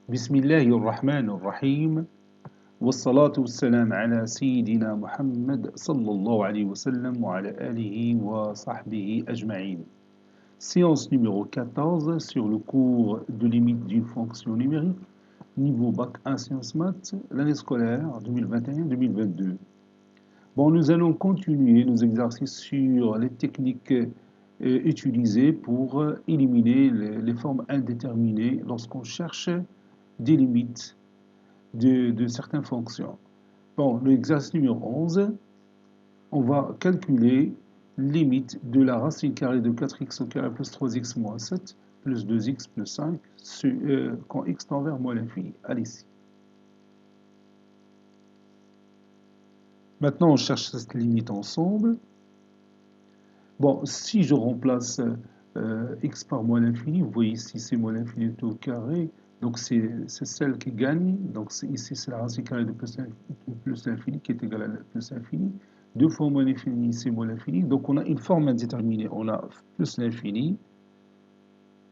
بسم الله الرحمن الرحيم والصلاة والسلام على سيدنا محمد صلى الله عليه وسلم وعلى آله وصحبه أجمعين. Séance numéro 14 sur le cours de limite d'une fonction numérique, niveau Bac 1 Sciences Maths, l'année scolaire 2021-2022. Bon, nous allons continuer nos exercices sur les techniques utilisées pour éliminer les formes indéterminées lorsqu'on cherche des limites de certaines fonctions. Bon, l'exercice numéro 11, on va calculer limite de la racine carrée de 4x au carré plus 3x moins 7 plus 2x plus 5 quand x tend vers moins l'infini. Allez-y. Maintenant, on cherche cette limite ensemble. Bon, si je remplace x par moins l'infini, vous voyez ici c'est moins l'infini tout au carré, donc c'est celle qui gagne, donc ici c'est la racine carrée de plus l'infini qui est égale à plus l'infini. 2 fois moins l'infini, c'est moins l'infini, donc on a une forme indéterminée, on a plus l'infini,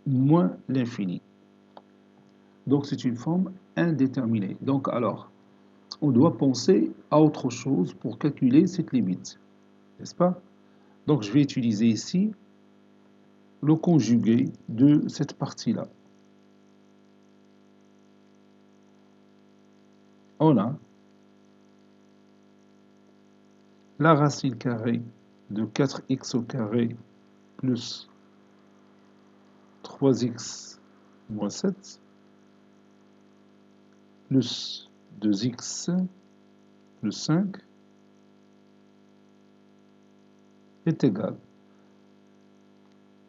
moins l'infini. Donc c'est une forme indéterminée. Donc alors, on doit penser à autre chose pour calculer cette limite, n'est-ce pas? Donc je vais utiliser ici le conjugué de cette partie-là. On a la racine carrée de 4x au carré plus 3x moins 7 plus 2x plus 5 est égal.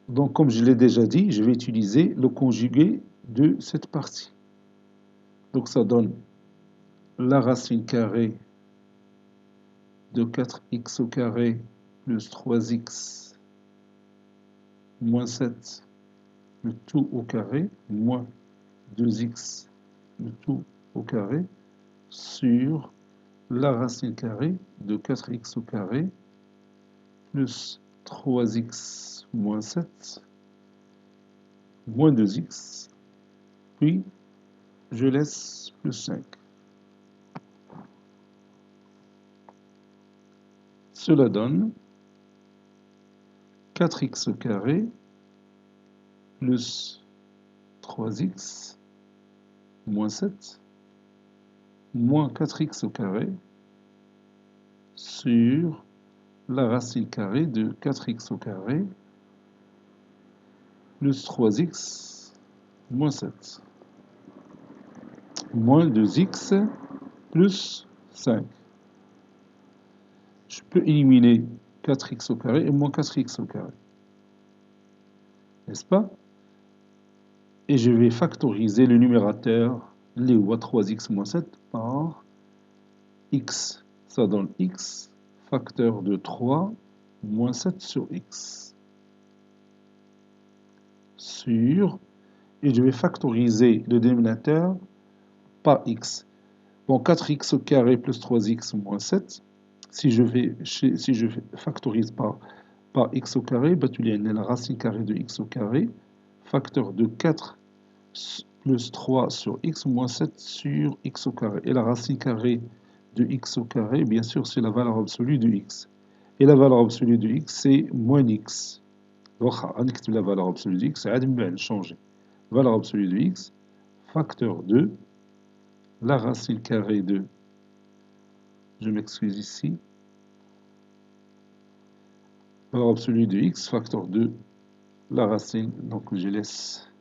Donc, comme je l'ai déjà dit, je vais utiliser le conjugué de cette partie. Donc, ça donne la racine carrée de 4x au carré plus 3x moins 7, le tout au carré, moins 2x, le tout au carré, sur la racine carrée de 4x au carré plus 3x moins 7 moins 2x, puis je laisse plus 5. Cela donne 4x au carré plus 3x moins 7 moins 4x au carré sur la racine carrée de 4x au carré plus 3x moins 7 moins 2x plus 5. Je peux éliminer 4x au carré et moins 4x au carré. N'est-ce pas? Et je vais factoriser le numérateur, les 3x moins 7 par x. Ça donne x, facteur de 3 moins 7 sur x. Sur, et je vais factoriser le dénominateur par x. Bon, 4x au carré plus 3x moins 7, si je factorise par x au carré, bah, tu as la racine carrée de x au carré, facteur de 4 plus 3 sur x moins 7 sur x au carré. Et la racine carrée de x au carré, bien sûr, c'est la valeur absolue de x. Et la valeur absolue de x, c'est moins x. Donc, la valeur absolue de x, c'est changer. Valeur absolue de x, facteur de la racine carrée de, je m'excuse ici, valeur absolue de x, facteur de la racine, donc je laisse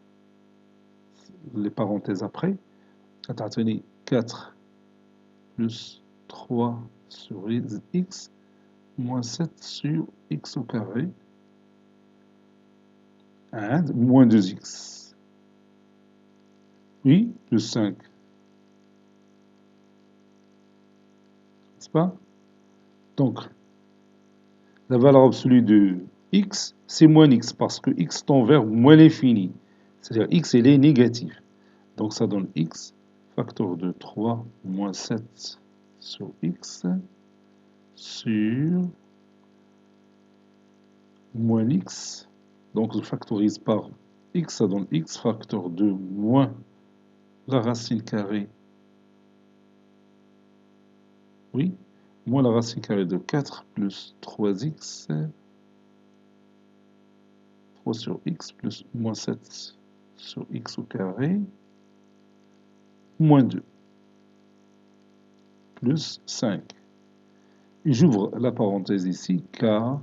les parenthèses après. Attendez, 4 plus 3 sur x moins 7 sur x au carré, moins 2x, oui, plus 5. N'est-ce pas? Donc, la valeur absolue de x, c'est moins x, parce que x tend vers moins l'infini. C'est-à-dire x, il est négatif. Donc, ça donne x, facteur de 3 moins 7 sur x, sur moins x. Donc, je factorise par x, ça donne x, facteur de moins la racine carrée, oui, moins la racine carrée de 4 plus 3x, 3 sur x plus moins 7 sur x au carré, moins 2, plus 5. Et j'ouvre la parenthèse ici, car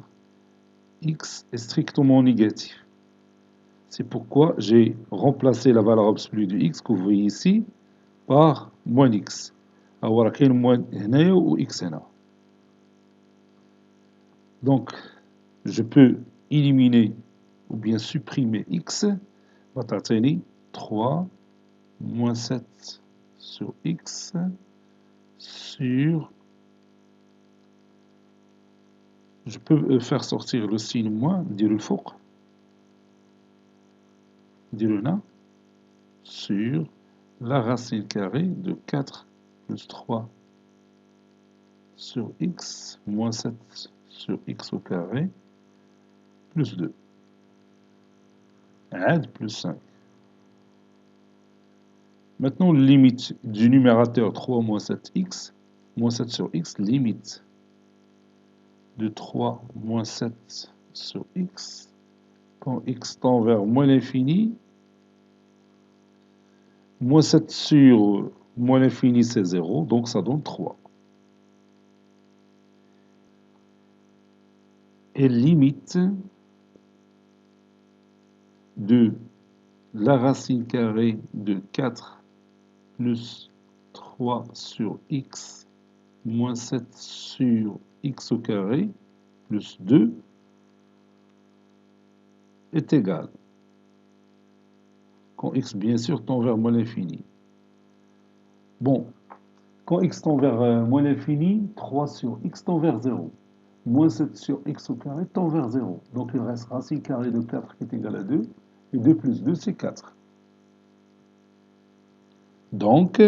x est strictement négatif. C'est pourquoi j'ai remplacé la valeur absolue de x que vous voyez ici par moins x. Alors, quel moins هنايا ou x هنا. Donc, je peux éliminer ou bien supprimer x. تعطيني 3 moins 7 sur x sur... Je peux faire sortir le signe moins, dire le faux, dire le na, sur la racine carrée de 4 plus 3 sur x moins 7 sur x au carré plus 2. Add plus 5. Maintenant, limite du numérateur 3 moins 7x, moins 7 sur x, limite de 3 moins 7 sur x, quand x tend vers moins l'infini, moins 7 sur moins l'infini c'est 0, donc ça donne 3. Et limite de la racine carrée de 4 plus 3 sur x moins 7 sur x au carré plus 2 est égal, quand x bien sûr tend vers moins l'infini. Bon, quand x tend vers moins l'infini, 3 sur x tend vers 0. Moins 7 sur x au carré tend vers 0. Donc il reste racine carrée de 4 qui est égale à 2. Et 2 plus 2, c'est 4. Donc,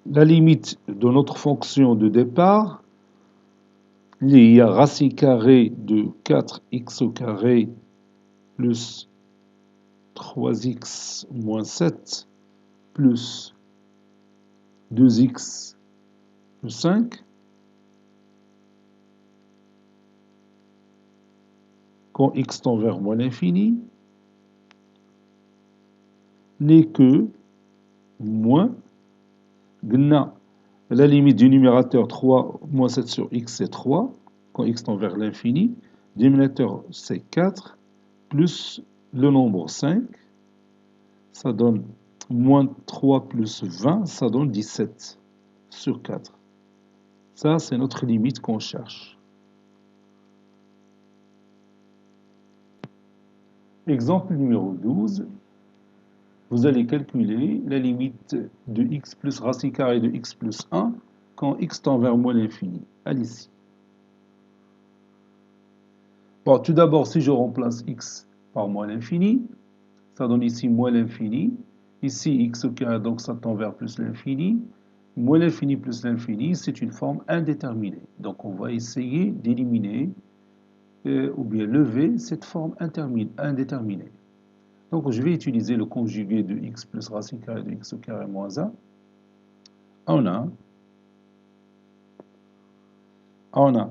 la limite de notre fonction de départ, il y a racine carrée de 4x au carré plus 3x moins 7 plus 2x plus 5. Quand x tend vers moins l'infini, n'est que moins, la limite du numérateur 3 moins 7 sur x c'est 3, quand x tend vers l'infini, dénominateur c'est 4, plus le nombre 5, ça donne moins 3 plus 20, ça donne 17 sur 4. Ça, c'est notre limite qu'on cherche. Exemple numéro 12. Vous allez calculer la limite de x plus racine carrée de x plus 1 quand x tend vers moins l'infini. Allez ici. Bon, tout d'abord, si je remplace x par moins l'infini, ça donne ici moins l'infini. Ici, x au carré, donc ça tend vers plus l'infini. Moins l'infini plus l'infini, c'est une forme indéterminée. Donc, on va essayer d'éliminer ou bien lever cette forme indéterminée. Donc, je vais utiliser le conjugué de x plus racine carrée de x au carré moins 1. On a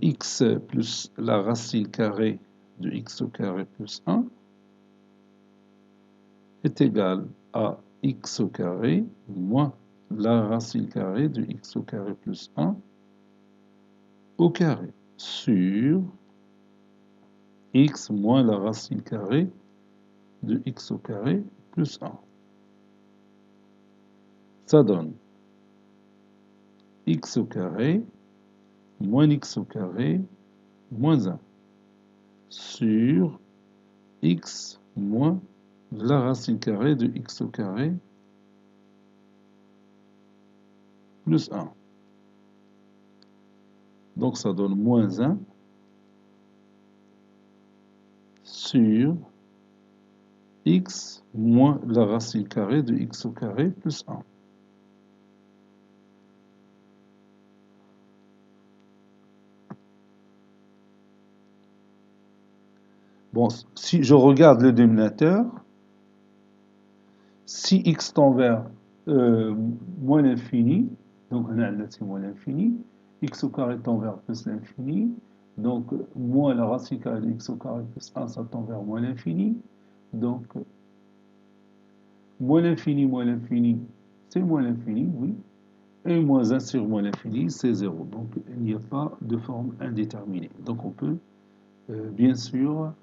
x plus la racine carrée de x au carré plus 1 est égal à x au carré moins la racine carrée de x au carré plus 1 au carré sur x moins la racine carrée de x au carré plus 1. Ça donne x au carré moins x au carré moins 1 sur x moins la racine carrée de x au carré plus 1. Donc ça donne moins 1 sur x moins la racine carrée de x au carré plus 1. Bon, si je regarde le dénominateur, Si x tend vers moins l'infini, donc on a c'est moins l'infini, x au carré tend vers plus l'infini, donc moins la racine carrée de x au carré plus 1, ça tend vers moins l'infini, donc moins l'infini, c'est moins l'infini, oui, et moins 1 sur moins l'infini, c'est 0. Donc il n'y a pas de forme indéterminée. Donc on peut bien sûr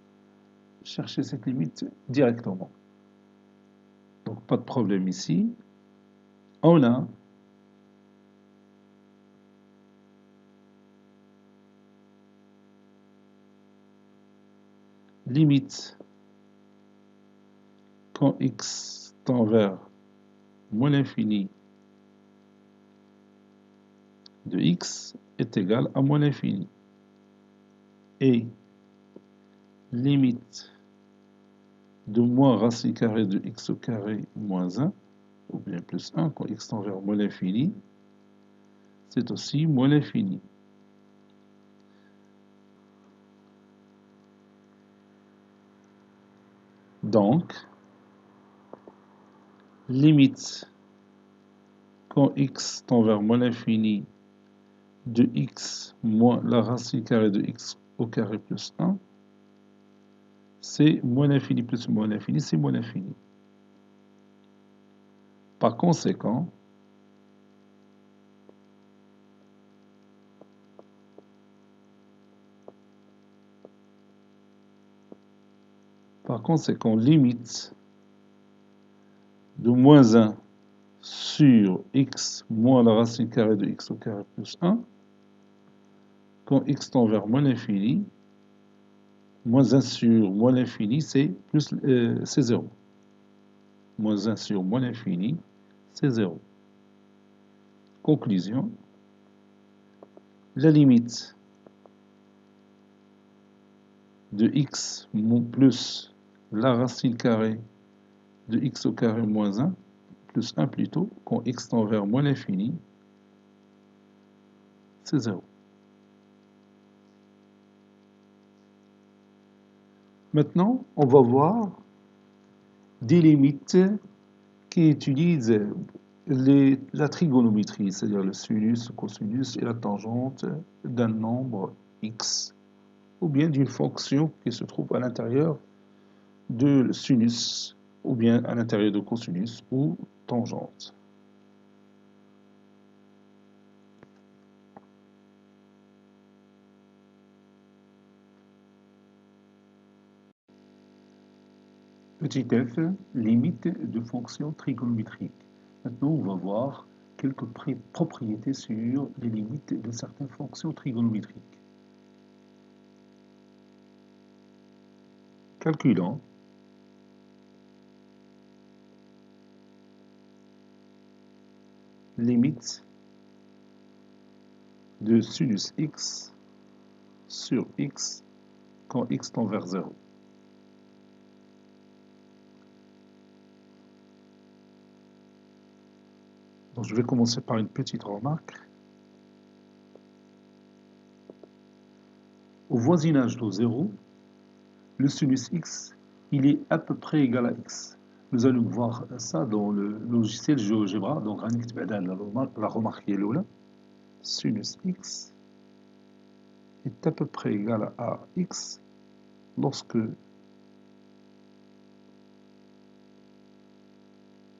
chercher cette limite directement. Donc pas de problème ici. On a limite quand x tend vers moins l'infini de x est égal à moins l'infini. Et limite de moins racine carrée de x au carré moins 1, ou bien plus 1, quand x tend vers moins l'infini, c'est aussi moins l'infini. Donc, limite quand x tend vers moins l'infini de x moins la racine carrée de x au carré plus 1, c'est moins l'infini plus moins l'infini, c'est moins l'infini. Par conséquent, limite de moins 1 sur x moins la racine carrée de x au carré plus 1, quand x tend vers moins l'infini, moins 1 sur moins l'infini, c'est 0. Moins 1 sur moins l'infini, c'est 0. Conclusion, la limite de x plus la racine carrée de x au carré moins 1, plus 1 plutôt, quand x tend vers moins l'infini, c'est 0. Maintenant, on va voir des limites qui utilisent la trigonométrie, c'est-à-dire le sinus, le cosinus et la tangente d'un nombre x, ou bien d'une fonction qui se trouve à l'intérieur de sinus, ou bien à l'intérieur de cosinus ou tangente. Petit f, limite de fonctions trigonométriques. Maintenant, on va voir quelques propriétés sur les limites de certaines fonctions trigonométriques. Calculant limite de sinus x sur x quand x tend vers 0. Donc, je vais commencer par une petite remarque. Au voisinage de 0, le sinus x, il est à peu près égal à x. Nous allons voir ça dans le logiciel GeoGebra. Donc, la remarque est là. Sinus x est à peu près égal à x lorsque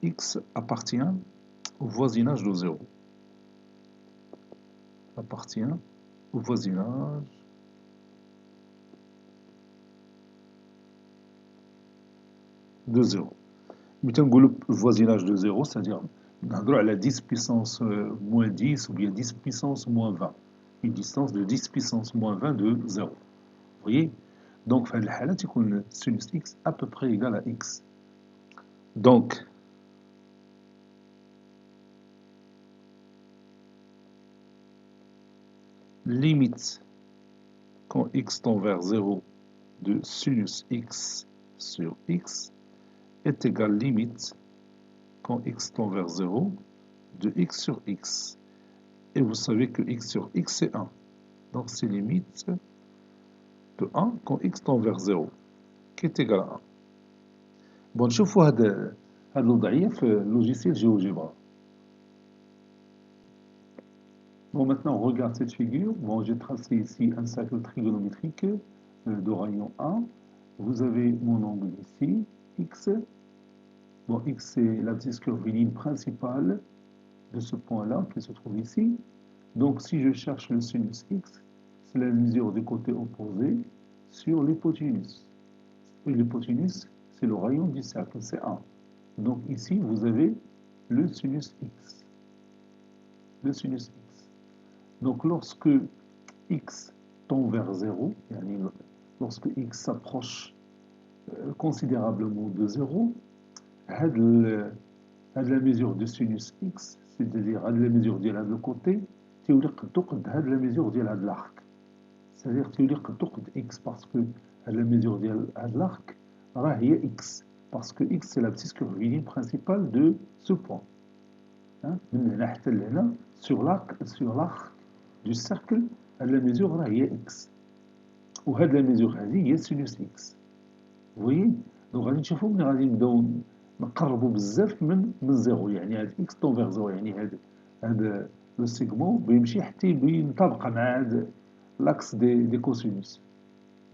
x appartient au voisinage de 0. Appartient au voisinage de 0. Le voisinage de 0, c'est-à-dire à la 10 puissance moins 10 ou bien 10 puissance moins 20. Une distance de 10 puissance moins 20 de 0. Vous voyez? Donc, le sinus x à peu près égal à x. Donc, limite quand x tend vers 0 de sinus x sur x est égal limite quand x tend vers 0 de x sur x. Et vous savez que x sur x c'est 1. Donc c'est limite de 1 quand x tend vers 0 qui est égal à 1. Bon, نشوفوا هاد الوضعية في logiciel GeoGebra. Bon, maintenant, on regarde cette figure. Bon, j'ai tracé ici un cercle trigonométrique de rayon 1. Vous avez mon angle ici, X. Bon, X, c'est l'abscisse curviligne principale de ce point-là qui se trouve ici. Donc, si je cherche le sinus X, c'est la mesure du côté opposé sur l'hypoténuse. Et l'hypoténuse, c'est le rayon du cercle, c'est 1. Donc, ici, vous avez le sinus X. Le sinus X. Donc, lorsque X tend vers 0, lorsque X s'approche considérablement de 0, la mesure de sinus X, c'est-à-dire la mesure de le côté, tu as la mesure de l'arc. C'est-à-dire que tu as X parce que la mesure de l'arc est X. Parce que X, c'est l'abscisse curviligne principale de ce point. Hein? Sur l'arc du cercle, la mesure est X. Ou la mesure est sinus X. Vous voyez? Donc, غادي نشوفوا ملي غادي نبداو نقربوا بزاف من زيرو، يعني هاد اكس طون فيغ زيرو، يعني هاد لو سيغمون بيمشي حتى ينطبق مع هاد لاكس دي كوسينوس.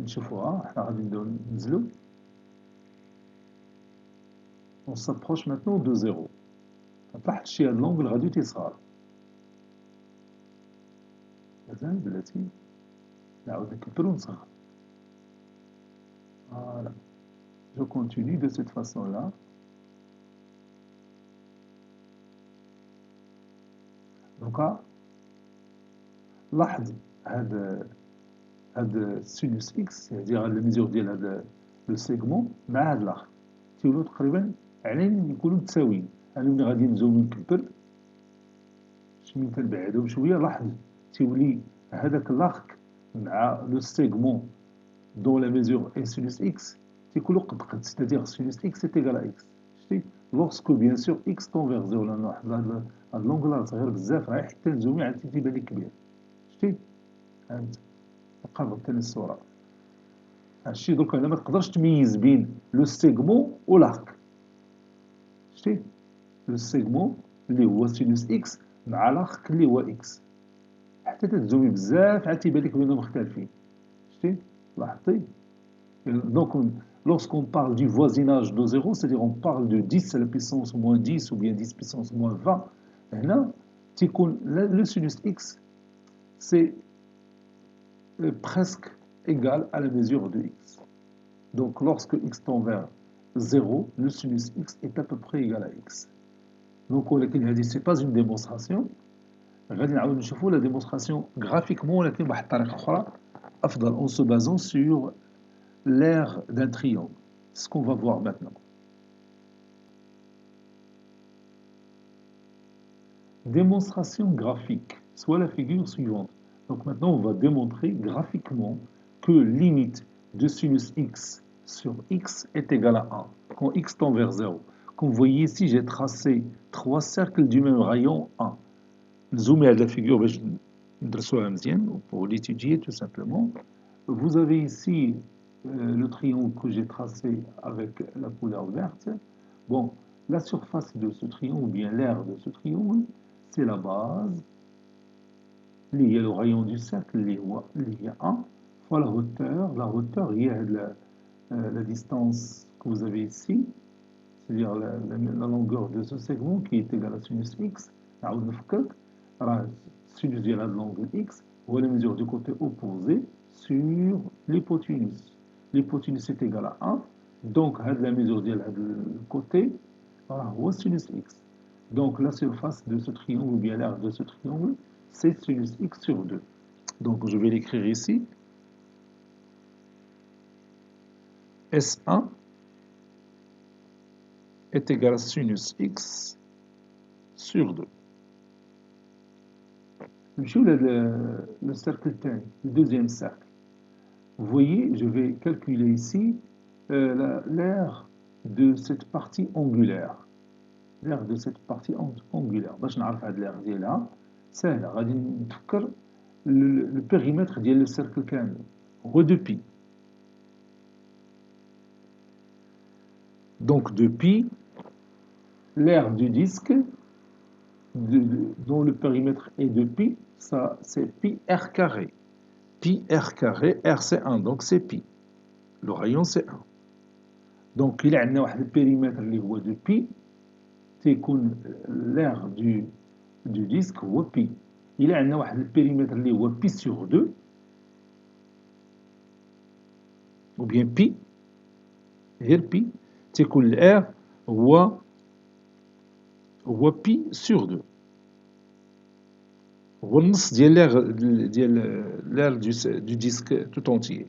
نشوفوها، حنا غادي نبداو ننزلو. On s'approche maintenant de zéro. تحت شي هاد لونغل غادي تيصغر. مازال بلاتي نعاود نكبرو ونصغر. Voilà. Je continue de cette façon-là. Donc, لاحظ هذا سينوس اكس، c'est-à-dire la mesure ديال هذا لو سيغمون مع هذا الاخر تيولوا تقريبا علين يكونوا متساويين. انا ملي غادي نزوم نكبر شمين تنبعدهم شويه، لاحظ تيولي هذاك لاخك مع لو سيغمون دون لا ميزور اي سينوس اكس تيكونوا قد، c'est-à-dire سينوس اكس est égal à x. شتي لوغسكو بيان سور اكس طون فيغ زيرو، لان واحد هاد لونغلا صغير بزاف راه حتى نزومي عاد تيبان لك كبير. شتي هانت قربت لنا الصوره. هادشي دوك هنا ما تقدرش تميز بين لو سيغمون و لاك. شتي لو سيغمون اللي هو سينوس اكس مع لاك اللي هو اكس، حتى تزومي بزاف عاد تيبان لك بينهم مختلفين. شتي لاحظتي؟ Donc, lorsqu'on parle du voisinage de 0, c'est-à-dire on parle de 10 à la puissance moins 10 ou bien 10 puissance moins 20, là, le sinus x, c'est presque égal à la mesure de x. Donc, lorsque x tend vers 0, le sinus x est à peu près égal à x. Donc, ce n'est pas une démonstration. غادي نعاود نشوفوا la démonstration graphiquement, ولكن بواحد الطريقة أخرى أفضل en se basant sur l'aire d'un triangle. C'est ce qu'on va voir maintenant. Démonstration graphique, soit la figure suivante. Donc maintenant, on va démontrer graphiquement que limite de sinus x sur x est égale à 1, quand x tend vers 0. Comme vous voyez ici, j'ai tracé 3 cercles du même rayon 1. Zoomez à la figure pour l'étudier tout simplement. Vous avez ici le triangle que j'ai tracé avec la couleur verte. Bon, la surface de ce triangle, ou bien l'aire de ce triangle, c'est la base. Il y a le rayon du cercle, il y a 1, fois la hauteur. La hauteur, il y a la distance que vous avez ici, c'est-à-dire la longueur de ce segment qui est égale à sinus x. Sinus de l'angle x, ou la mesure du côté opposé sur l'hypoténuse. L'hypoténuse est égale à 1, donc la mesure de côté, voilà, sinus x. Donc la surface de ce triangle, ou bien l'aire de ce triangle, c'est sinus x sur 2. Donc je vais l'écrire ici. S1 est égal à sinus x sur 2. Le cercle le deuxième cercle. Vous voyez, je vais calculer ici l'aire de cette partie angulaire. L'aire de cette partie angulaire. باش نعرف هاد l'aire ديالها سهله، غادي نفكر le périmètre ديال le cercle كامل هو 2 pi. Donc 2 pi l'aire du disque dont le périmètre est de pi, ça c'est pi r carré. Pi r carré, r c'est 1, donc c'est pi. Le rayon c'est 1. Donc il y a un périmètre اللي هو de pi, تيكون l'aire du disque هو pi. Il y a un périmètre اللي هو pi sur 2, ou bien pi, غير pi, تيكون l'aire هو pi sur 2. هو النص ديال l'aire du disque tout entier.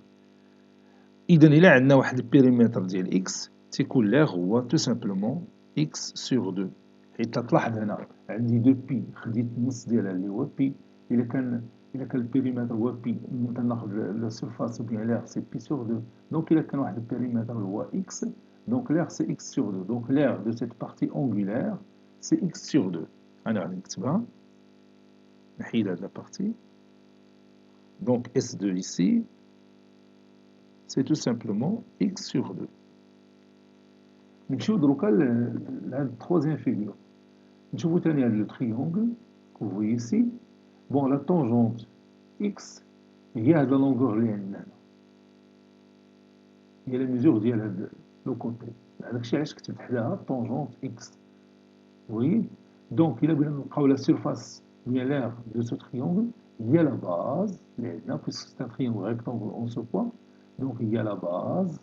إذا إلا عندنا واحد البيريمتر ديال x تيكون l'aire هو tout simplement x sur 2. حيت تلاحظ هنا عندي دو بي خديت النص ديالها اللي هو بي. إلا كان البيريمتر هو بي تناخذ لا سيرفاس ou bien l'aire c'est pi sur 2. Donc إلا كان واحد البيريمتر هو x, donc l'aire c'est x sur 2. Donc l'aire de cette partie angulaire c'est x sur 2. أنا غادي نكتبها نحيد هاد لا بارتي. Donc S2 ici c'est tout simplement x sur 2. نمشيو دروكا لهاد التروازيام فيغور. نشوفو تاني هاد لو triangle que vous voyez ici. Bon, la tangente x هي هاد لا لونغور اللي عندنا هنا. هي لا ميزور ديال هاد لو كوتي. داكشي علاش كتبت حداها tangente x. Vous voyez? Donc إلا بغينا نلقاو لا سيرفاس ديال l'aire de ce triangle, il y a la base اللي عندنا puisque c'est un triangle rectangle en ce point. Donc il y a la base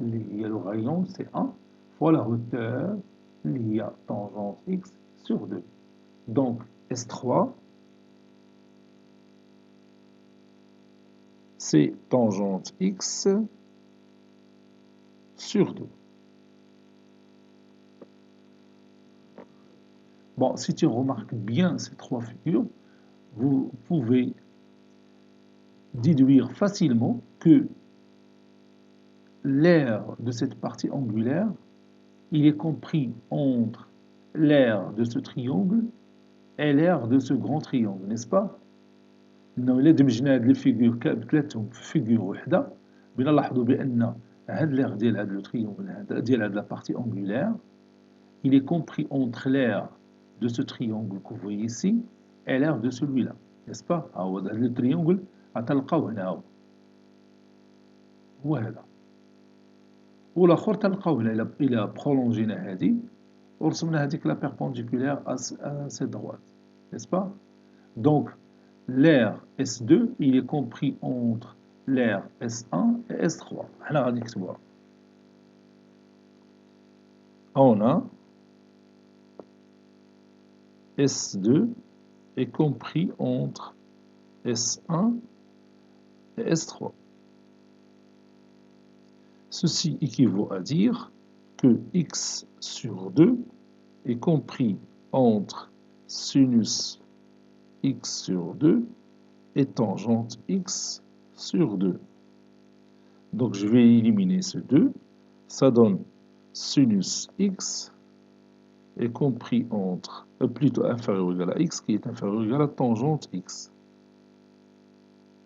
il y a le rayon, c'est 1, fois la hauteur, il y a tangente x sur 2. Donc, S3, c'est tangente x sur 2. Bon, si tu remarques bien ces trois figures, vous pouvez déduire facilement que l'aire de cette partie angulaire, il est compris entre l'aire de ce triangle et l'aire de ce grand triangle, n'est-ce pas? إنه إلا دمجنا هاد لي فيغور بثلاثهم في فيغور وحدة بغينا نلاحظوا بأن هاد l'aire ديال هاد لو triangle ديال هاد لا بارتي angulaire, il est compris entre l'aire de ce triangle que vous voyez ici et l'aire de celui-là, n'est-ce pas? ها هو هاد لو triangle غتلقاوه هنا هو هذا. والاخر تلقاوه هنا الى برولونجينا هادي ورسمنا هذيك لا بيربونديكولير à cette droite, n'est-ce pas? Donc l'aire S2 il est compris entre l'aire S1 et S3. حنا غادي نكتبوها. On a S2 est compris entre S1 et S3. Ceci équivaut à dire que x sur 2 est compris entre sinus x sur 2 et tangente x sur 2. Donc je vais éliminer ce 2, ça donne sinus x est compris entre, plutôt inférieur ou égal à x, qui est inférieur ou égal à tangente x.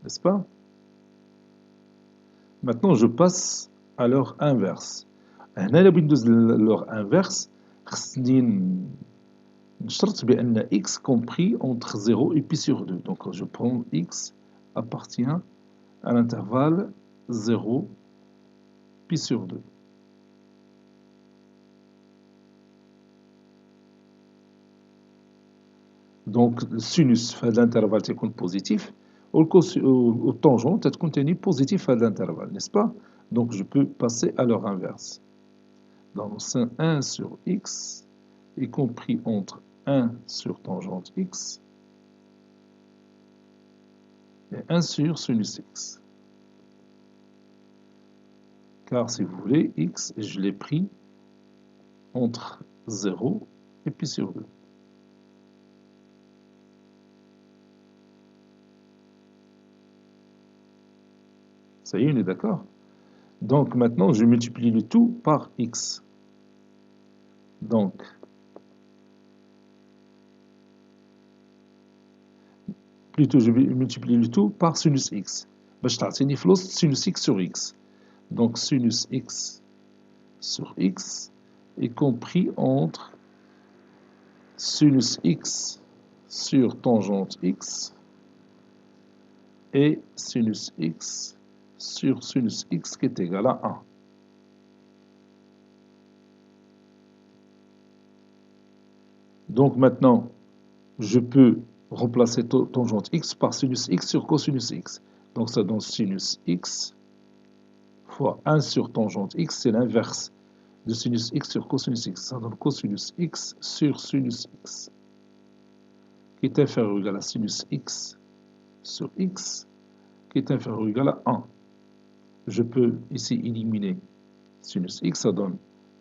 N'est-ce pas? Maintenant je passe à leur inverse. هنا إلا بغيت ندوز leur inverse خصني نشرط بأن x compris entre 0 et pi sur 2. Donc je prends x appartient à l'intervalle 0 pi sur 2. Donc le sinus في هذا l'intervalle تكون positif au tangent تكون تاني positif في هذا l'intervalle, n'est-ce pas? Donc je peux passer à leur inverse. Donc 1 sur x est compris entre 1 sur tangente x et 1 sur sinus x. Car si vous voulez, x, je l'ai pris entre 0 et pi sur 2. Ça y est, on est d'accord? Donc maintenant, je multiplie le tout par x. Donc, plutôt je multiplie le tout par sinus x. باش تعطيني في الوسط sinus x sur x. Donc sinus x sur x est compris entre sinus x sur tangente x et sinus x sur sinus x qui est égal à 1. Donc maintenant, je peux remplacer tangente x par sinus x sur cosinus x. Donc ça donne sinus x fois 1 sur tangente x, c'est l'inverse de sinus x sur cosinus x. Ça donne cosinus x sur sinus x, qui est inférieur ou égal à sinus x sur x, qui est inférieur ou égal à 1. Je peux ici éliminer sinus x, ça donne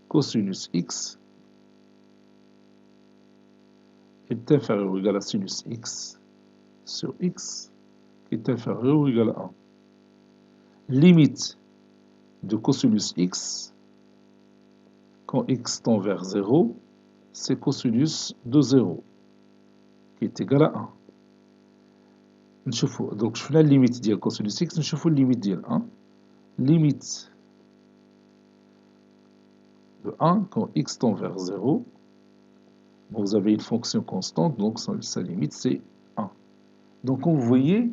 cosinus x est inférieur ou égal à sinus x sur x, qui est inférieur ou égal à 1. Limite de cosinus x, quand x tend vers 0, c'est cosinus de 0, qui est égal à 1. Donc je fais la limite de cosinus x, je fais la limite de 1. Limite de 1 quand x tend vers 0. Bon, vous avez une fonction constante, donc sa limite c'est 1. Donc comme vous voyez,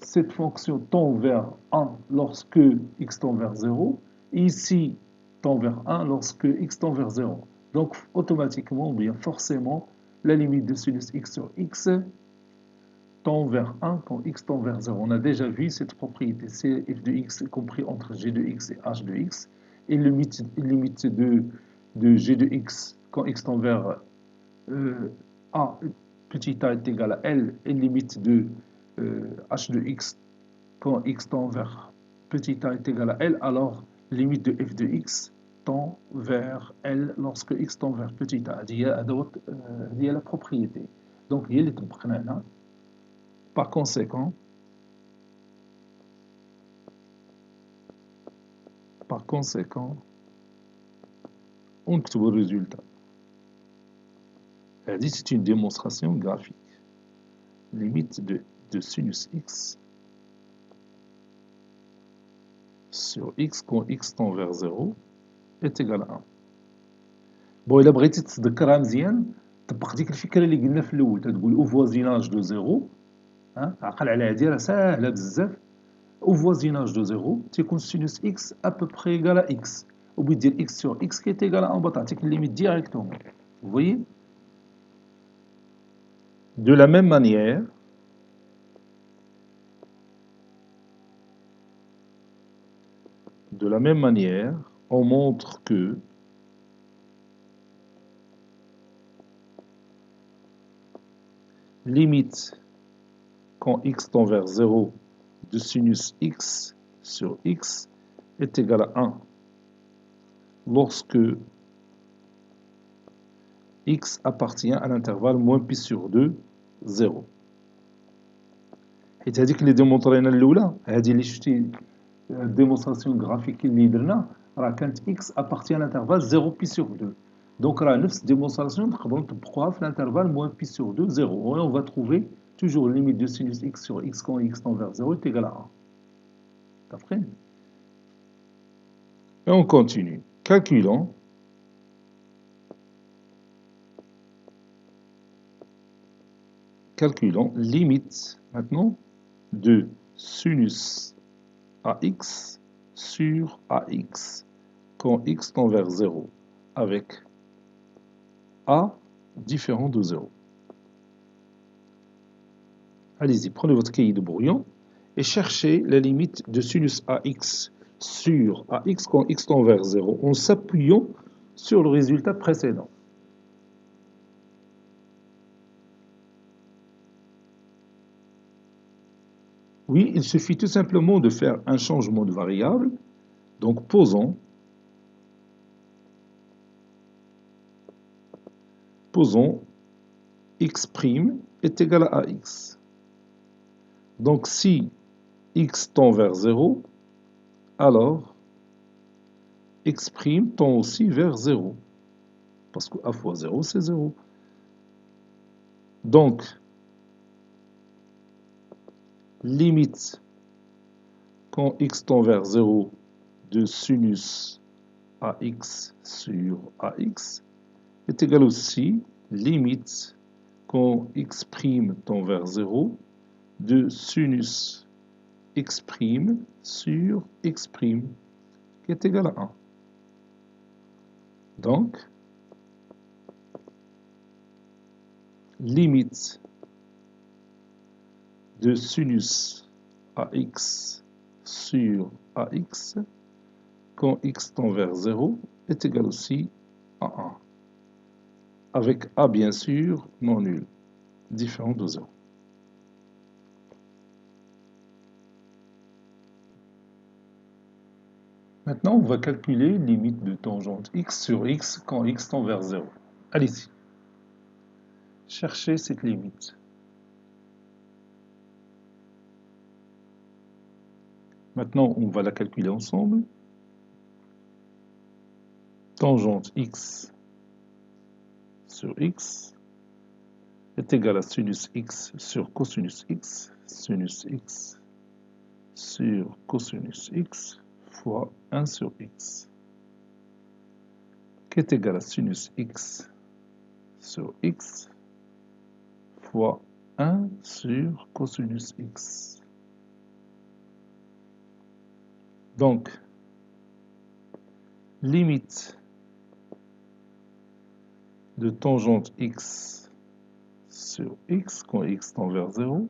cette fonction tend vers 1 lorsque x tend vers 0, et ici tend vers 1 lorsque x tend vers 0. Donc automatiquement, bien forcément, la limite de sinus x sur x tend vers 1 quand x tend vers 0. On a déjà vu cette propriété, c'est f de x compris entre g de x et h de x, et limite de g de x quand x tend vers a, petit a est égal à L, et limite de h de x quand x tend vers petit a est égal à L, alors limite de f de x tend vers L lorsque x tend vers petit a. Il y a la propriété. Donc, il y a les comprennent. Par conséquent, on trouve le résultat. Elle dit c'est une démonstration graphique. Limite de sinus x sur x quand x tend vers 0 est égal à 1. Bon, إلا بغيتي تذكرها مزيان طبق ديك الفكرة اللي قلنا في الأول، تقول au voisinage de 0. عقل على هادي راه ساهلة بزاف. Au voisinage de 0 تيكون sinus x à peu près égal à x. Au bout de dire x sur x qui est égal à 1, بتعطيك limite directement. Vous voyez? De la même manière, on montre que limite quand x tend vers 0 de sinus x sur x est égal à 1 lorsque x appartient à l'intervalle moins pi sur 2, 0. حيت هذيك اللي ديمونطرينا الاولى، هذه اللي شفتي الديمونستراسيون غرافيك اللي درنا راه كانت x appartient à l'intervalle 0 pi sur 2. Donc راه نفس الديمونستراسيون نقدروا نطبقوها في l'intervalle moins pi sur 2, 0. Et on va trouver toujours limite de sinus x sur x quand x tend vers 0 est égal à 1. Comprenez? Et on continue. Calculons limite maintenant de sinus AX sur AX quand x tend vers 0 avec A différent de 0. Allez-y, prenez votre cahier de brouillon et cherchez la limite de sinus AX sur AX quand x tend vers 0 en s'appuyant sur le résultat précédent. Oui, il suffit tout simplement de faire un changement de variable. Donc, posons x' est égal à ax. Donc, si x tend vers 0, alors x' tend aussi vers 0. Parce que a fois 0, c'est 0. Donc, limite quand x tend vers 0 de sinus AX sur AX est égal aussi limite quand x' tend vers 0 de sinus x' sur x', qui est égal à 1. Donc, limite de sinus AX sur AX quand x tend vers 0 est égal aussi à 1. Avec A bien sûr non nul, différent de 0. Maintenant, on va calculer limite de tangente x sur x quand x tend vers 0. Allez-y. Cherchez cette limite. Maintenant, on va la calculer ensemble. Tangente x sur x est égal à sinus x sur cosinus x sur cosinus x fois 1 sur x, qui est égal à sinus x sur x fois 1 sur cosinus x. Donc, limite de tangente x sur x quand x tend vers 0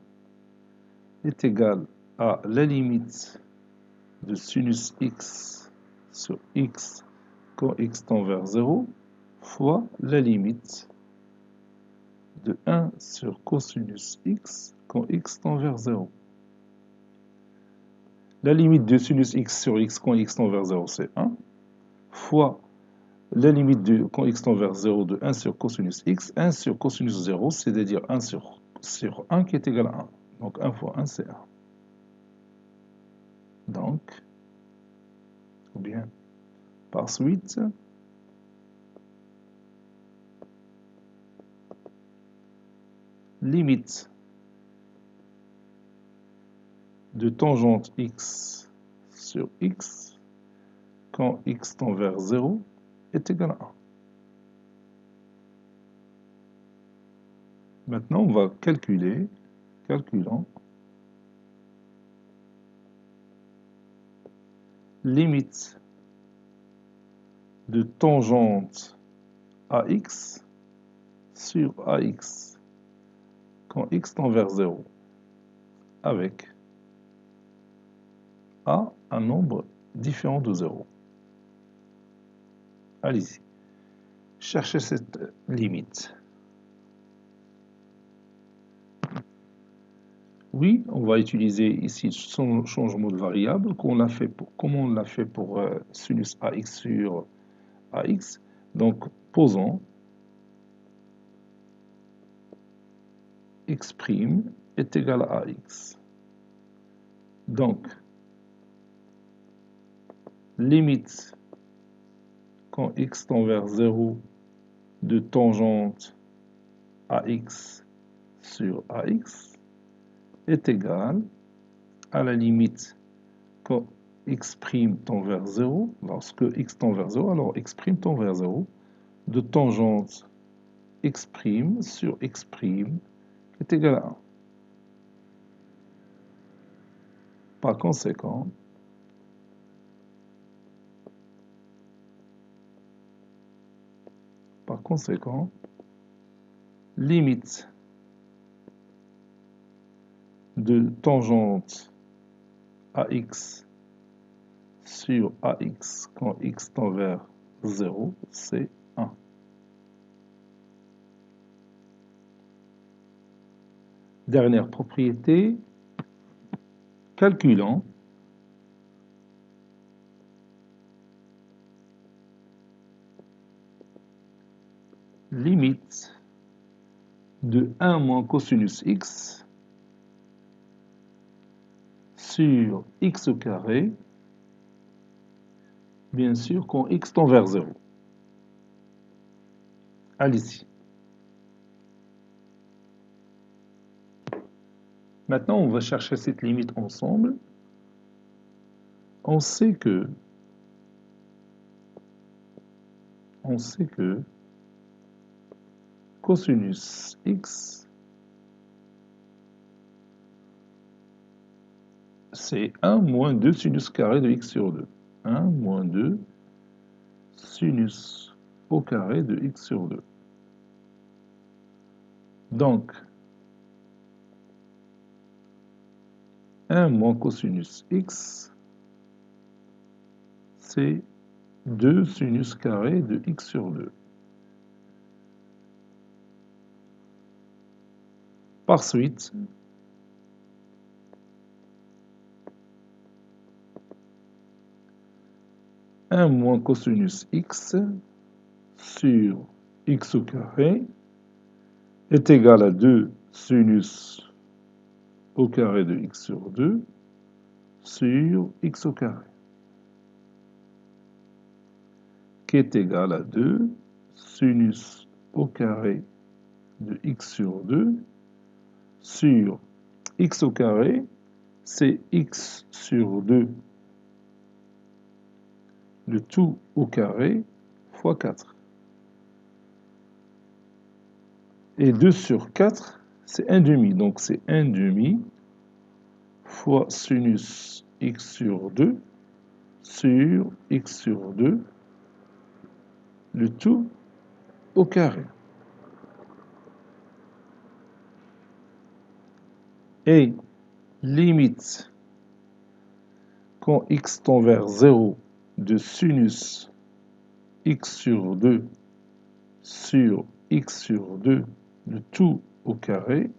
est égale à la limite de sinus x sur x quand x tend vers 0 fois la limite de 1 sur cosinus x quand x tend vers 0. La limite de sinus x sur x quand x tend vers 0, c'est 1, fois la limite de quand x tend vers 0 de 1 sur cosinus x, 1 sur cosinus 0, c'est-à-dire 1 sur 1 qui est égal à 1. Donc 1 fois 1, c'est 1. Donc, ou bien, par suite, limite de tangente x sur x quand x tend vers 0 est égal à 1. Maintenant, on va calculant limite de tangente AX sur AX quand x tend vers 0 avec A un nombre différent de 0. Allez-y, cherchez cette limite. Oui, on va utiliser ici son changement de variable comme on l'a fait pour sinus AX sur AX. Donc, posons x' est égal à AX. Donc, limite quand x tend vers 0 de tangente AX sur AX est égal à la limite quand x' tend vers 0, lorsque x tend vers 0, alors x' tend vers 0, de tangente x' sur x' est égal à 1. Par conséquent, limite de tangente AX sur AX quand x tend vers 0, c'est 1. Dernière propriété, calculant limite de 1 moins cosinus x sur x au carré, bien sûr, quand x tend vers 0. Allez-y. Maintenant, on va chercher cette limite ensemble. On sait que cosinus x, c'est 1 moins 2 sinus carré de x sur 2. 1 moins 2 sinus au carré de x sur 2. Donc, 1 moins cosinus x, c'est 2 sinus carré de x sur 2. Par suite, un moins cosinus x sur x au carré est égal à 2 sinus au carré de x sur 2 sur x au carré, qui est égal à 2 sinus au carré de x sur 2 sur x au carré, c'est x sur 2, le tout au carré, fois 4. Et 2 sur 4, c'est 1 demi, donc c'est 1 demi fois sinus x sur 2 sur x sur 2, le tout au carré. Et limite quand x tend vers 0 de sinus x sur 2 sur x sur 2, le tout au carré.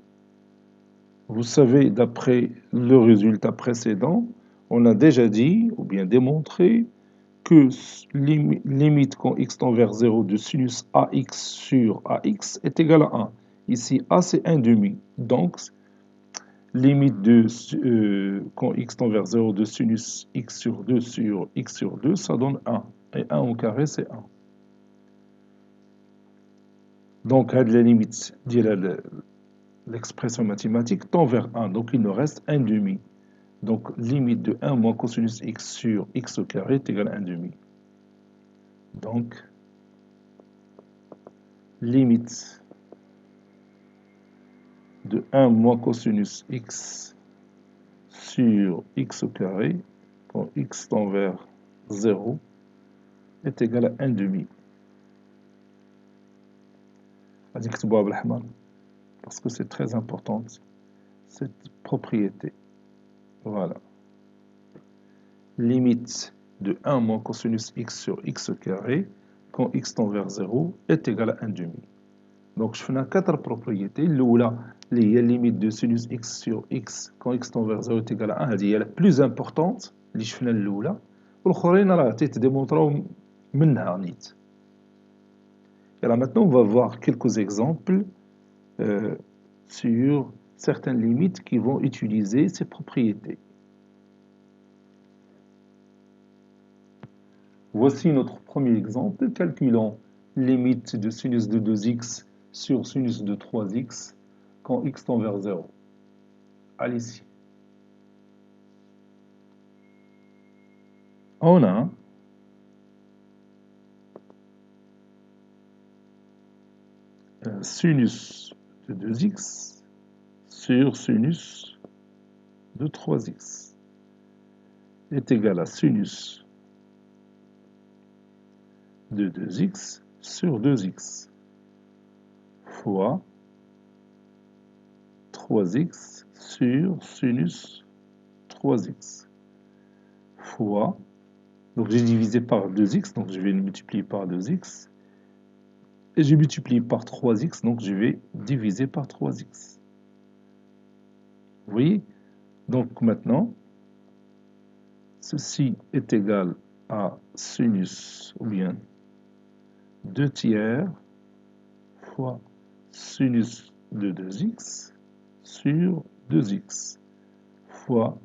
Vous savez, d'après le résultat précédent, on a déjà dit, ou bien démontré, que limite quand x tend vers 0 de sinus ax sur ax est égal à 1. Ici, a c'est 1 demi. Donc, limite de quand x tend vers 0 de sinus x sur 2 sur x sur 2, ça donne 1. Et 1 au carré, c'est 1. Donc, la limite de l'expression mathématique tend vers 1. Donc, il nous reste 1 demi. Donc, limite de 1 moins cosinus x sur x au carré est égal à 1 demi. Donc, limite de 1 moins cosinus x sur x au carré, quand x tend vers 0, est égal à 1 demi. Parce que c'est très important, cette propriété. Voilà. Limite de 1 moins cosinus x sur x au carré, quand x tend vers 0, est égal à 1 demi. Donc, je fais 4 propriétés. L'oula, la limite de sinus x sur x, quand x tend vers 0 est égal à 1, c'est la plus importante. اللي شفنا الأولى والآخرين راه تيتديمونطراو منها نيت. Et là maintenant, on va voir quelques exemples sur certaines limites qui vont utiliser ces propriétés. Voici notre premier exemple. Calculons limite de sinus de 2x sur sinus de 3x quand x tend vers 0. Allez-y. On a sinus de 2x sur sinus de 3x est égal à sinus de 2x sur 2x fois 3x sur sinus 3x fois, donc j'ai divisé par 2x, donc je vais le multiplier par 2x, et j'ai multiplié par 3x, donc je vais diviser par 3x. Vous voyez? Donc maintenant, ceci est égal à sinus, ou bien 2 tiers fois sinus de 2x sur 2x fois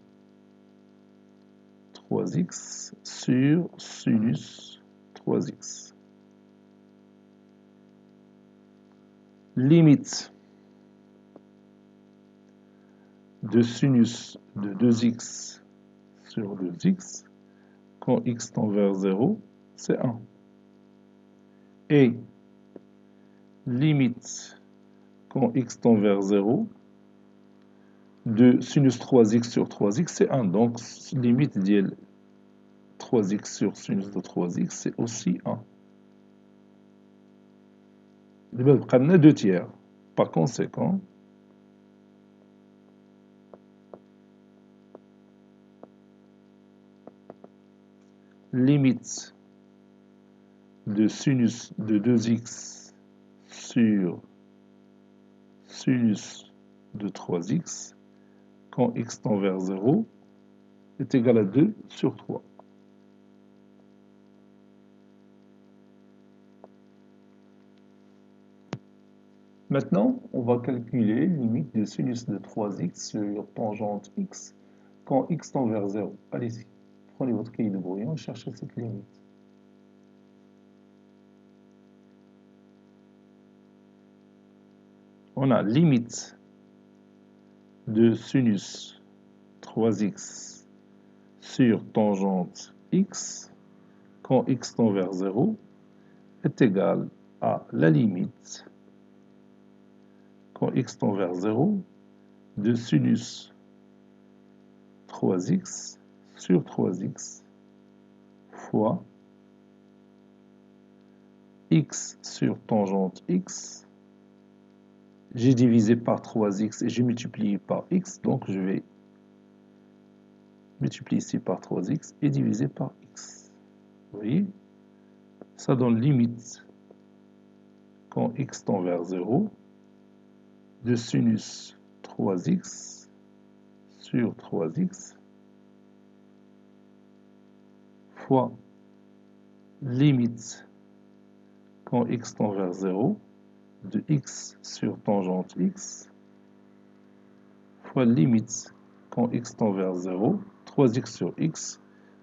3x sur sinus 3x. Limite de sinus de 2x sur 2x quand x tend vers 0, c'est 1. Et limite quand x tend vers 0 de sinus 3x sur 3x, c'est 1. Donc, limite de 3x sur sinus de 3x, c'est aussi 1. On a 2 tiers. Par conséquent, limite de sinus de 2x sur sinus de 3x quand x tend vers 0 est égal à 2 sur 3. Maintenant, on va calculer limite de sinus de 3x sur tangente x quand x tend vers 0. Allez-y, prenez votre cahier de brouillon et cherchez cette limite. On a limite de sinus 3x sur tangente x quand x tend vers 0 est égal à la limite quand x tend vers 0 de sinus 3x sur 3x fois x sur tangente x. J'ai divisé par 3x et j'ai multiplié par x, donc je vais multiplier ici par 3x et diviser par x. Vous voyez? Ça donne limite quand x tend vers 0 de sinus 3x sur 3x fois limite quand x tend vers 0 de x sur tangente x fois limite quand x tend vers 0, 3x sur x,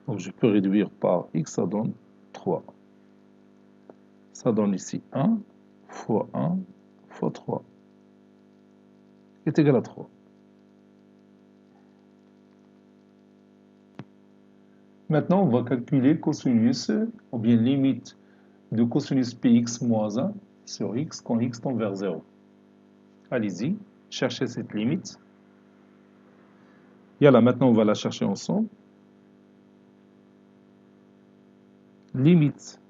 donc je peux réduire par x, ça donne 3. Ça donne ici 1 fois 1 fois 3 est égal à 3. Maintenant, on va calculer cosinus, ou bien limite de cosinus px moins 1 sur x quand x tend vers 0. Allez-y, cherchez cette limite. Et là, maintenant, on va la chercher ensemble. Limite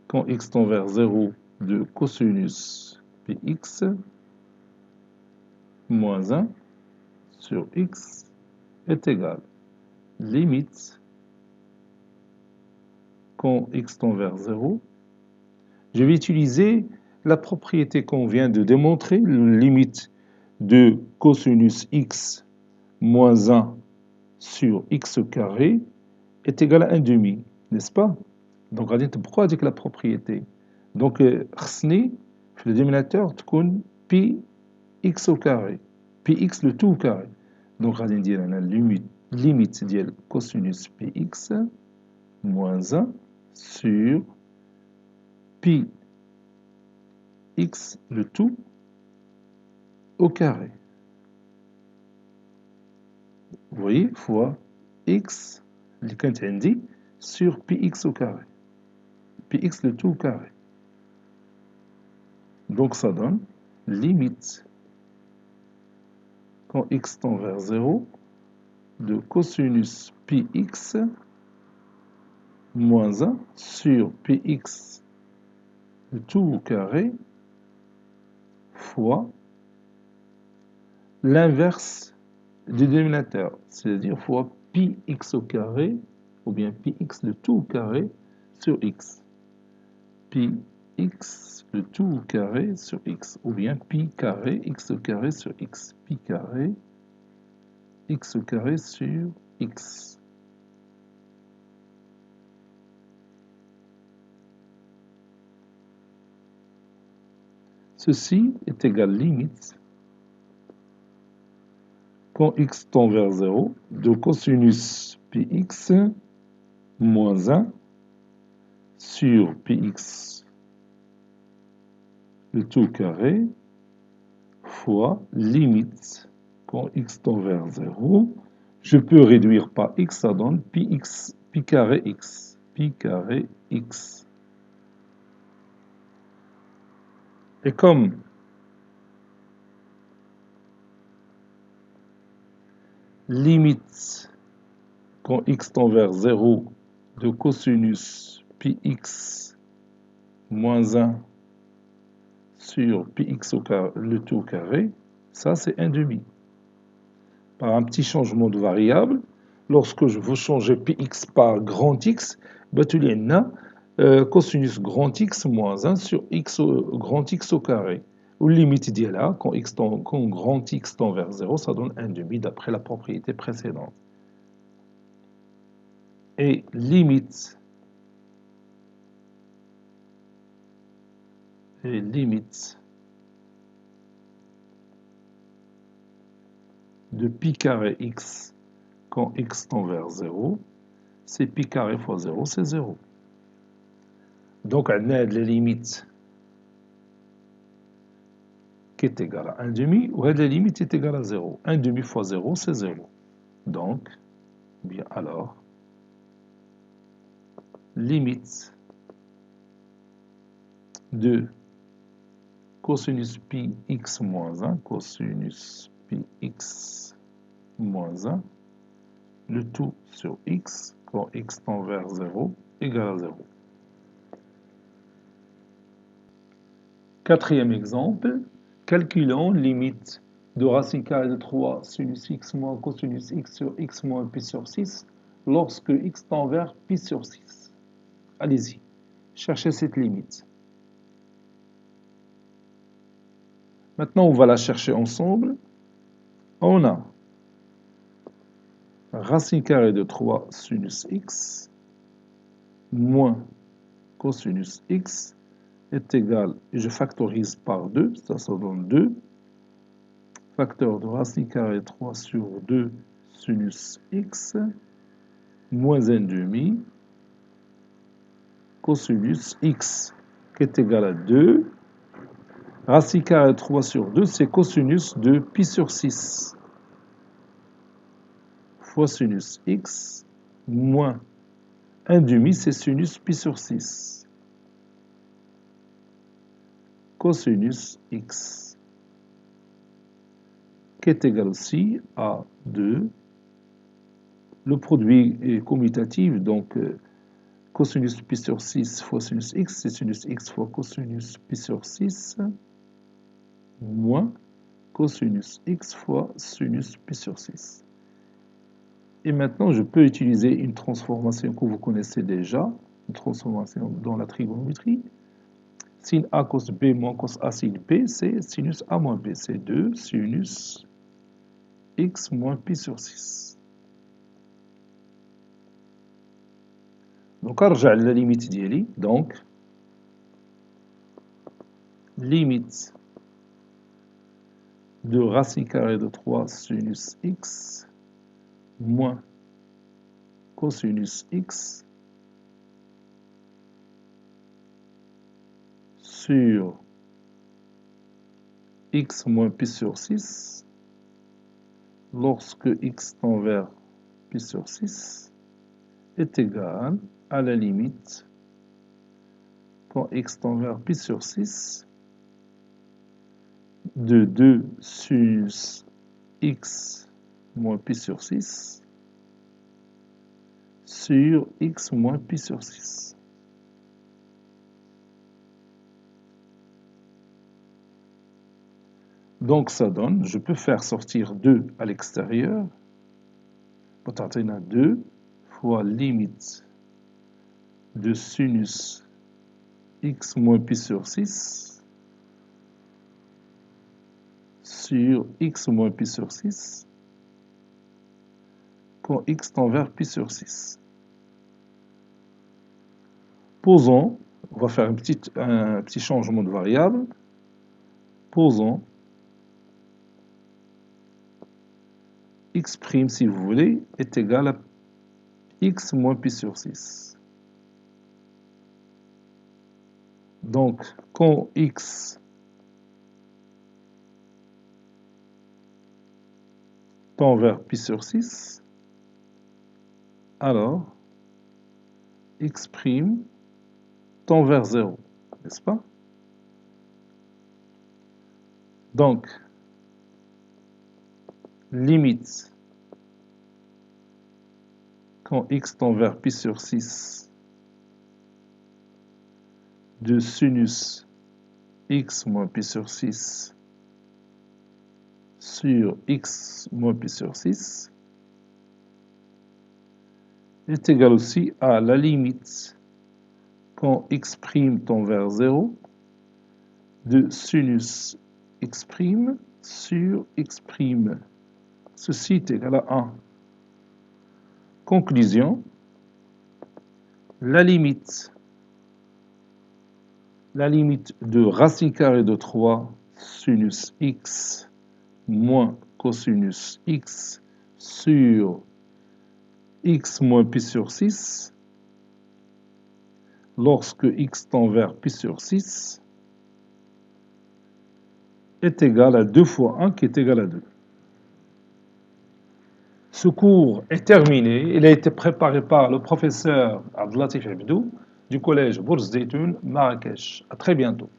quand x tend vers 0 de cosinus px moins 1 sur x est égal. Limite quand x tend vers 0. Je vais utiliser la propriété qu'on vient de démontrer, limite de cosinus x moins 1 sur x carré est égal à 1 demi, n'est-ce pas? Donc, pourquoi avec la propriété? Donc, خصني في le dénominateur تكون pi x au carré, pi x le tout au carré. Donc, غادي ندير هنا limite ديال cosinus px moins 1 sur pi x le tout au carré. Vous voyez, fois x اللي كانت عندي sur pi x au carré. Pi x le tout au carré. Donc ça donne limite quand x tend vers 0 de cosinus pi x moins 1 sur pi x le tout au carré fois l'inverse du dénominateur, c'est-à-dire fois pi x au carré, ou bien pi x le tout au carré sur x. Pi x le tout au carré sur x, ou bien pi carré x au carré sur x. Pi carré x au carré sur x. Ceci est égal limite quand x tend vers 0 de cosinus px moins 1 sur px le tout carré fois limite quand x tend vers 0. Je peux réduire par x, ça donne pi carré x. Pi carré x. Et comme limite quand x tend vers 0 de cosinus πx moins 1 sur πx au carré, le tout au carré, ça c'est 1 demi. Par un petit changement de variable, lorsque je veux changer πx par grand X, tu as cosinus grand X moins 1 sur x grand X au carré. Ou limite là, quand grand X tend vers 0, ça donne 1 demi d'après la propriété précédente. Et limite de pi carré x quand x tend vers 0, c'est pi carré fois 0, c'est 0. Donc, on a la limite qui est égale à 1 demi, ou la limite est égale à 0. 1 demi fois 0, c'est 0. Donc, bien alors, limite de cosinus pi x moins 1, cosinus pi x moins 1, le tout sur x, quand x tend vers 0, égale à 0. Quatrième exemple, calculons limite de racine carrée de 3 sinus x moins cosinus x sur x moins pi sur 6 lorsque x tend vers pi sur 6. Allez-y, cherchez cette limite. Maintenant, on va la chercher ensemble. On a racine carrée de 3 sinus x moins cosinus x est égal, et je factorise par 2, ça donne 2, facteur de racine carrée de 3 sur 2 sinus x moins 1 demi cosinus x qui est égal à 2. Racine carrée de 3 sur 2, c'est cosinus de pi sur 6 fois sinus x moins 1 demi, c'est sinus pi sur 6 cosinus x qui est égal aussi à 2. Le produit est commutatif, donc cosinus pi sur 6 fois sinus x, c'est sinus x fois cosinus pi sur 6 moins cosinus x fois sinus pi sur 6. Et maintenant, je peux utiliser une transformation que vous connaissez déjà, une transformation dans la trigonométrie. Sin A cos B moins cos A sin P, c'est sinus A moins B, c'est 2 sinus x moins pi sur 6. Donc, أرجع la limite ديالي. Donc, limite de racine carrée de 3 sinus x moins cosinus x sur x moins pi sur 6 lorsque x tend vers pi sur 6 est égal à la limite quand x tend vers pi sur 6 de 2 sinus x moins pi sur 6 sur x moins pi sur 6. Donc ça donne, je peux faire sortir 2 à l'extérieur. On a 2 fois limite de sinus x moins pi sur 6 sur x moins pi sur 6 quand x tend vers pi sur 6. Posons, on va faire un petit changement de variable. Posons x', si vous voulez, est égal à x moins pi sur 6. Donc, quand x tend vers pi sur 6, alors x' tend vers 0, n'est-ce pas? Donc, limite quand x tend vers pi sur 6 de sinus x moins pi sur 6 sur x moins pi sur 6 est égal aussi à la limite quand x' tend vers 0 de sinus x' sur x'. Ceci est égal à 1. Conclusion, la limite de racine carrée de 3 sinus x moins cosinus x sur x moins pi sur 6 lorsque x tend vers pi sur 6 est égal à 2 fois 1 qui est égal à 2. Ce cours est terminé. Il a été préparé par le professeur Abdelatif Abdou du collège Bourz Zeytoun, Marrakech. À très bientôt.